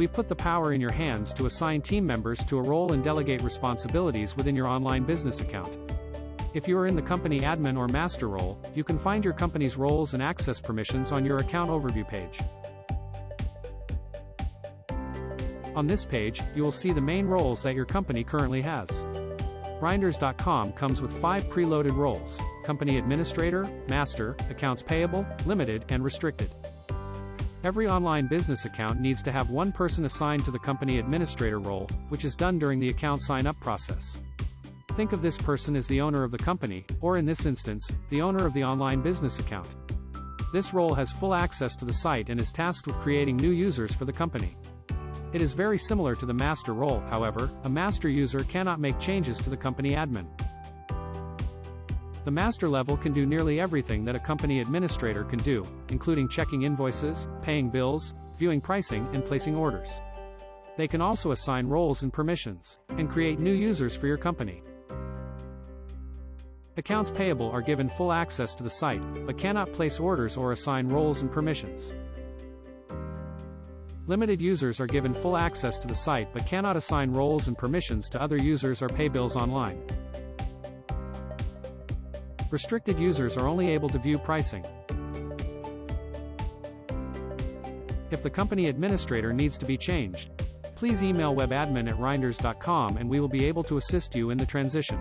We've put the power in your hands to assign team members to a role and delegate responsibilities within your online business account. If you are in the company admin or master role, you can find your company's roles and access permissions on your account overview page. On this page, you will see the main roles that your company currently has. Reinders.com comes with 5 preloaded roles: Company Administrator, Master, Accounts Payable, Limited, and Restricted. Every online business account needs to have one person assigned to the Company Administrator role, which is done during the account sign-up process. Think of this person as the owner of the company, or in this instance, the owner of the online business account. This role has full access to the site and is tasked with creating new users for the company. It is very similar to the master role, however, a master user cannot make changes to the company admin. The master level can do nearly everything that a company administrator can do, including checking invoices, paying bills, viewing pricing, and placing orders. They can also assign roles and permissions, and create new users for your company. Accounts payable are given full access to the site, but cannot place orders or assign roles and permissions. Limited users are given full access to the site but cannot assign roles and permissions to other users or pay bills online. Restricted users are only able to view pricing. If the company administrator needs to be changed, please email webadmin@reinders.com and we will be able to assist you in the transition.